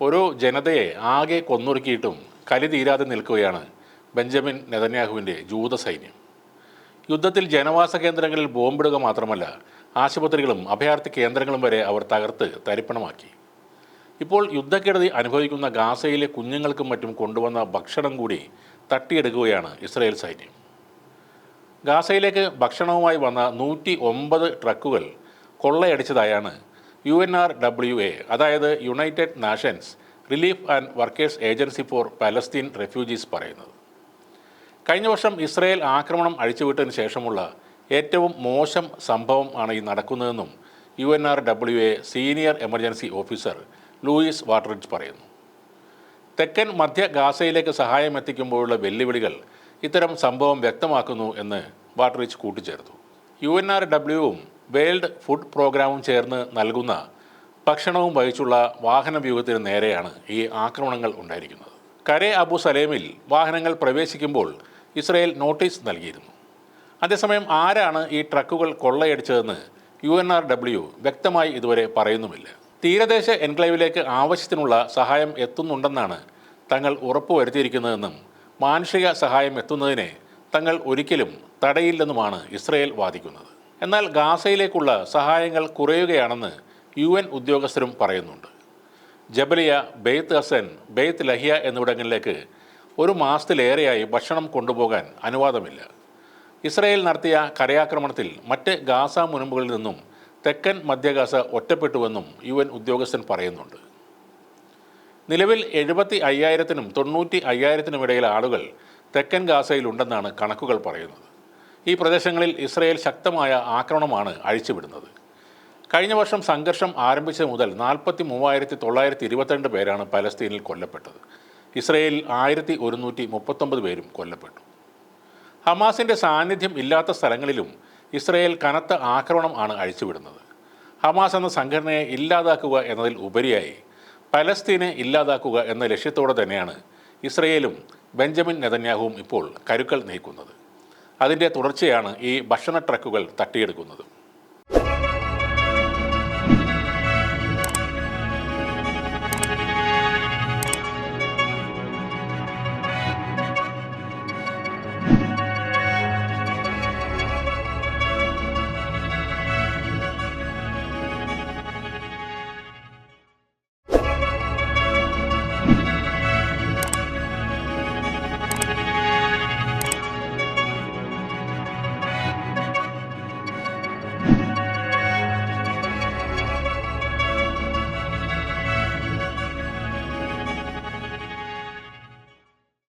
ഒരു ജനതയെ ആകെ കൊന്നൊടുക്കിയിട്ടും കലി തീരാതെ നിൽക്കുകയാണ് ബെഞ്ചമിൻ നെതന്യാഹുവിൻ്റെ ജൂത സൈന്യം. യുദ്ധത്തിൽ ജനവാസ കേന്ദ്രങ്ങളിൽ ബോംബിടുക മാത്രമല്ല, ആശുപത്രികളും അഭയാർത്ഥി കേന്ദ്രങ്ങളും വരെ അവർ തകർത്ത് തരിപ്പണമാക്കി. ഇപ്പോൾ യുദ്ധക്കെടുതി അനുഭവിക്കുന്ന ഗാസയിലെ കുഞ്ഞുങ്ങൾക്കും മറ്റും കൊണ്ടുവന്ന ഭക്ഷണം കൂടി തട്ടിയെടുക്കുകയാണ് ഇസ്രായേൽ സൈന്യം. ഗാസയിലേക്ക് ഭക്ഷണവുമായി വന്ന 109 ട്രക്കുകൾ കൊള്ളയടിച്ചതായാണ് UNRWA, അതായത് United Nations Relief and Workers Agency for Palestine Refugees പറയുന്നത്. കഴിഞ്ഞ വർഷം ഇസ്രായേൽ ആക്രമണം അഴിച്ചുവിട്ടതിന് ശേഷമുള്ള ഏറ്റവും മോശം സംഭവം ആണ് ഈ നടക്കുന്നതെന്നും UNRWA senior emergency officer Louise Wateridge പറയുന്നു. തെക്കൻ മധ്യ ഗാസയിലേക്ക് സഹായം എത്തിക്കുമ്പോഴുള്ള വെല്ലുവിളികൾ ഇത്തരം സംഭവം വ്യക്തമാക്കുന്നു എന്ന് വാട്ടറിഡ്ജ് കൂട്ടിച്ചേർത്തു. UNRWയും വേൾഡ് ഫുഡ് പ്രോഗ്രാമും ചേർന്ന് നൽകുന്ന ഭക്ഷണവും വഹിച്ചുള്ള വാഹനവ്യൂഹത്തിന് നേരെയാണ് ഈ ആക്രമണങ്ങൾ ഉണ്ടായിരിക്കുന്നത്. കരെ അബു സലേമിൽ വാഹനങ്ങൾ പ്രവേശിക്കുമ്പോൾ ഇസ്രായേൽ നോട്ടീസ് നൽകിയിരുന്നു. അതേസമയം ആരാണ് ഈ ട്രക്കുകൾ കൊള്ളയടിച്ചതെന്ന് UNRW വ്യക്തമായി ഇതുവരെ പറയുന്നുമില്ല. തീരദേശ എൻക്ലേവിലേക്ക് ആവശ്യത്തിനുള്ള സഹായം എത്തുന്നുണ്ടെന്നാണ് തങ്ങൾ ഉറപ്പുവരുത്തിയിരിക്കുന്നതെന്നും മാനുഷിക സഹായം എത്തുന്നതിനെ തങ്ങൾ ഒരിക്കലും തടയില്ലെന്നുമാണ് ഇസ്രായേൽ വാദിക്കുന്നത്. എന്നാൽ ഗാസയിലേക്കുള്ള സഹായങ്ങൾ കുറയുകയാണെന്ന് UN ഉദ്യോഗസ്ഥരും പറയുന്നുണ്ട്. ജബലിയ, ബെയ്ത്ത് ഹസൻ, ബെയ്ത്ത് ലഹിയ എന്നിവിടങ്ങളിലേക്ക് ഒരു മാസത്തിലേറെയായി ഭക്ഷണം കൊണ്ടുപോകാൻ അനുവാദമില്ല. ഇസ്രായേൽ നടത്തിയ കരയാക്രമണത്തിൽ മറ്റ് ഗാസ മുനമ്പുകളിൽ നിന്നും തെക്കൻ മധ്യ ഗാസ ഒറ്റപ്പെട്ടുവെന്നും UN ഉദ്യോഗസ്ഥൻ പറയുന്നുണ്ട്. നിലവിൽ 75,000-നും 95,000-നും ഇടയിൽ ആളുകൾ തെക്കൻ ഗാസയിലുണ്ടെന്നാണ് കണക്കുകൾ പറയുന്നത്. ഈ പ്രദേശങ്ങളിൽ ഇസ്രായേൽ ശക്തമായ ആക്രമണമാണ് അഴിച്ചുവിടുന്നത്. കഴിഞ്ഞ വർഷം സംഘർഷം ആരംഭിച്ചത് മുതൽ 43,922 പേരാണ് പലസ്തീനിൽ കൊല്ലപ്പെട്ടത്. ഇസ്രായേലിൽ 1,139 പേരും കൊല്ലപ്പെട്ടു. ഹമാസിൻ്റെ സാന്നിധ്യം ഇല്ലാത്ത സ്ഥലങ്ങളിലും ഇസ്രായേൽ കനത്ത ആക്രമണം ആണ് അഴിച്ചുവിടുന്നത്. ഹമാസ് എന്ന സംഘടനയെ ഇല്ലാതാക്കുക എന്നതിൽ ഉപരിയായി പലസ്തീനെ ഇല്ലാതാക്കുക എന്ന ലക്ഷ്യത്തോടെ തന്നെയാണ് ഇസ്രായേലും ബെഞ്ചമിൻ നെതന്യാഹുവും ഇപ്പോൾ കരുക്കൾ നീക്കുന്നത്. അതിൻ്റെ തുടർച്ചയാണ് ഈ ഭക്ഷണ ട്രക്കുകൾ തട്ടിയെടുക്കുന്നത്.